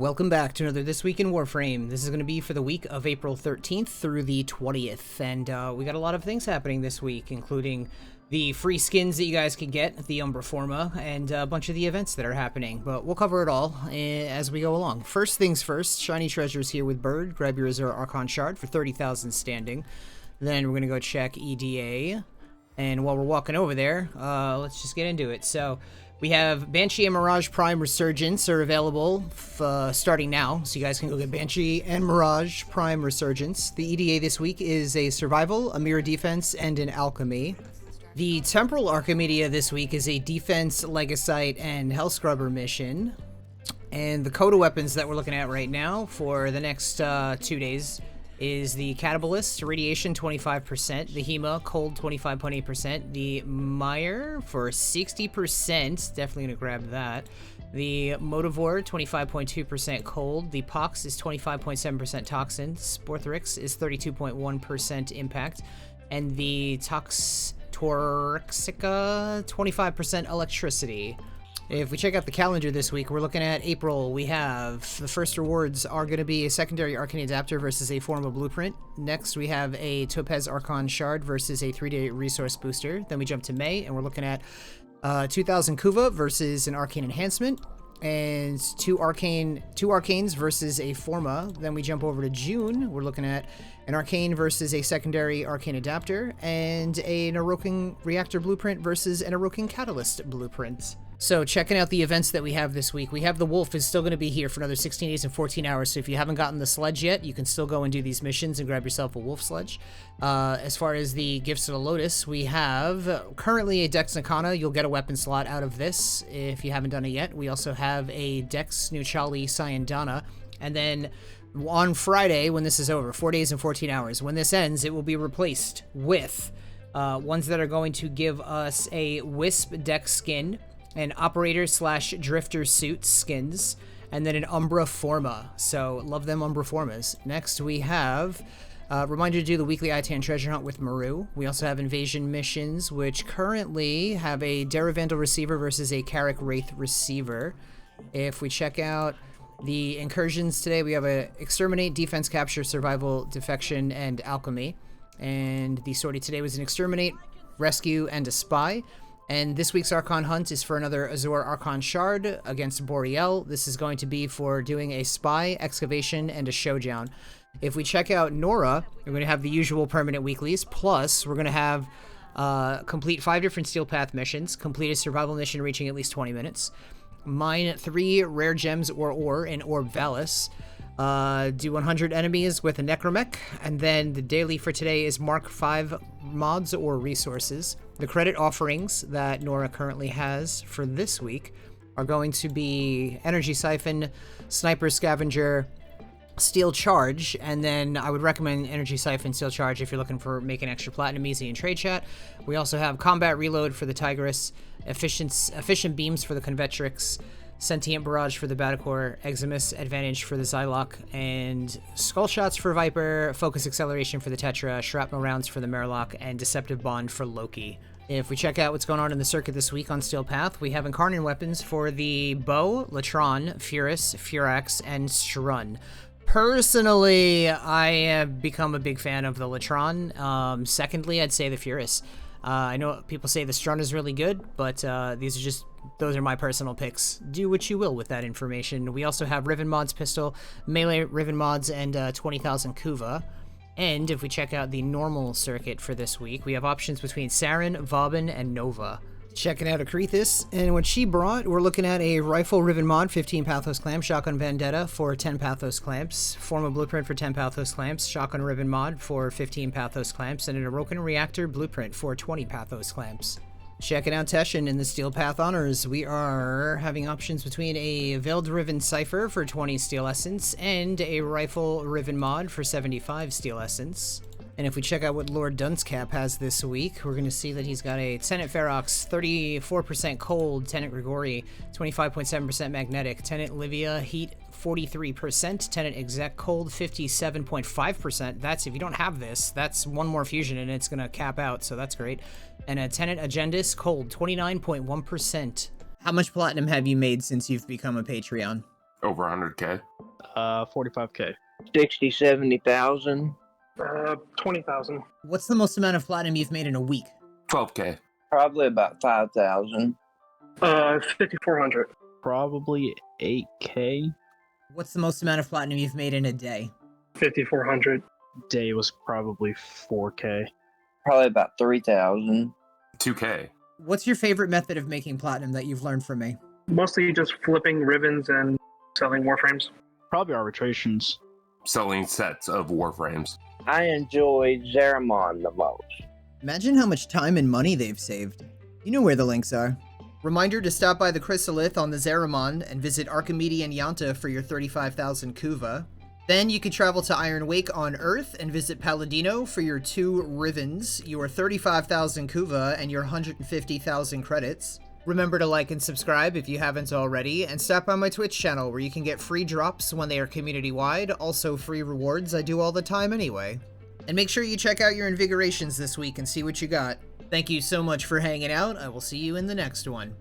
Welcome back to another This Week in Warframe. This is going to be for the week of April 13th through the 20th, and we got a lot of things happening this week, including the free skins that you guys can get, the Umbra Forma, and a bunch of the events that are happening, but we'll cover it all as we go along. First things first, Shiny Treasures here with Bird. Grab your Azure Archon Shard for 30,000 standing. Then we're going to go check EDA, and while we're walking over there, let's just get into it. So we have Banshee and Mirage Prime Resurgence are available starting now, so you guys can go get Banshee and Mirage Prime Resurgence. The EDA this week is a Survival, a Mirror Defense, and an Alchemy. The Temporal Archimedia this week is a Defense, Legacite, and Hellscrubber mission. And the Coda weapons that we're looking at right now for the next 2 days is the Catabalist, Radiation 25%, the Hema, Cold 25.8%, the Mire for 60%, definitely gonna grab that, the Motivore 25.2% Cold, the Pox is 25.7% Toxin, Sporthrix is 32.1% Impact, and the Toxica 25% Electricity. If we check out the calendar this week, we're looking at April. We have the first rewards are going to be a secondary Arcane Adapter versus a Forma Blueprint. Next, we have a Topaz Archon Shard versus a 3-day Resource Booster. Then we jump to May, and we're looking at 2,000 Kuva versus an Arcane Enhancement, and two Arcanes versus a Forma. Then we jump over to June. We're looking at an Arcane versus a secondary Arcane Adapter, and an Orokin Reactor Blueprint versus an Orokin Catalyst Blueprint. So checking out the events that we have this week, we have the Wolf is still going to be here for another 16 days and 14 hours, so if you haven't gotten the sledge yet, you can still go and do these missions and grab yourself a Wolf sledge. As far as the Gifts of the Lotus, we have currently a Dex Nakana. You'll get a weapon slot out of this if you haven't done it yet. We also have a Dex Nuchali Sayandana, and then on Friday, when this is over, 4 days and 14 hours, when this ends, it will be replaced with ones that are going to give us a Wisp Dex skin, an Operator / Drifter suit skins, and then an Umbra Forma. So love them Umbra Formas. Next we have reminder to do the weekly Itan treasure hunt with Maru. We also have invasion missions, which currently have a Daravandal receiver versus a Carrick Wraith receiver. If we check out the incursions today, we have a Exterminate, Defense, Capture, Survival, Defection, and Alchemy. And the sortie today was an Exterminate, Rescue, and a Spy. And this week's Archon Hunt is for another Azure Archon Shard against Boreal. This is going to be for doing a Spy, Excavation, and a Showdown. If we check out Nora, we're going to have the usual permanent weeklies, plus we're going to have complete 5 different Steel Path missions, complete a survival mission reaching at least 20 minutes, mine 3 rare gems or ore in Orb Valis, do 100 enemies with a Necromech, and then the daily for today is mark 5 mods or resources. The credit offerings that Nora currently has for this week are going to be Energy Siphon, Sniper Scavenger, Steel Charge, and then I would recommend Energy Siphon, Steel Charge if you're looking for making extra platinum easy in trade chat. We also have Combat Reload for the Tigress, Efficient Beams for the Convetrix, Sentient Barrage for the Batacore, Eximus Advantage for the Xylock, and Skull Shots for Viper, Focus Acceleration for the Tetra, Shrapnel Rounds for the Murloc, and Deceptive Bond for Loki. If we check out what's going on in the circuit this week on Steel Path, we have Incarnate weapons for the Bow, Latron, Furus, Furax, and Strun. Personally, I have become a big fan of the Latron. Secondly, I'd say the Furus. I know people say the Strun is really good, but those are my personal picks. Do what you will with that information. We also have Riven Mods Pistol, Melee Riven Mods, and 20,000 Kuva. And if we check out the normal circuit for this week, we have options between Saren, Vauban, and Nova. Checking out Akrithis, and what she brought, we're looking at a Rifle Riven Mod, 15 Pathos Clamps, Shotgun Vendetta for 10 Pathos Clamps, Forma Blueprint for 10 Pathos Clamps, Shotgun Riven Mod for 15 Pathos Clamps, and an Orokin Reactor Blueprint for 20 Pathos Clamps. Checking out Teshin in the Steel Path Honors, we are having options between a Veiled Riven Cipher for 20 Steel Essence and a Rifle Riven Mod for 75 Steel Essence. And if we check out what Lord Dunscap has this week, we're going to see that he's got a Tenant Ferox, 34% Cold, Tenant Grigori, 25.7% Magnetic, Tenant Livia, Heat, 43%, Tenant Exec, Cold, 57.5%. That's, if you don't have this, that's one more fusion and it's going to cap out, so that's great. And a Tenant Agendis, Cold, 29.1%. How much platinum have you made since you've become a Patreon? Over 100K. 45K. 60, 70,000. 20,000. What's the most amount of platinum you've made in a week? 12K. Probably about 5,000. 5,400. Probably 8K. What's the most amount of platinum you've made in a day? 5,400. Day was probably 4K. Probably about 3,000. 2K. What's your favorite method of making platinum that you've learned from me? Mostly just flipping ribbons and selling warframes. Probably arbitrations. Selling sets of warframes. I enjoy Zeramon the most. Imagine how much time and money they've saved. You know where the links are. Reminder to stop by the Chrysalith on the Zeramon and visit Archimedes and Yanta for your 35,000 Kuva. Then you can travel to Iron Wake on Earth and visit Palladino for your 2 Rivens, your 35,000 Kuva, and your 150,000 credits. Remember to like and subscribe if you haven't already, and stop by my Twitch channel where you can get free drops when they are community-wide, also free rewards I do all the time anyway. And make sure you check out your invigorations this week and see what you got. Thank you so much for hanging out. I will see you in the next one.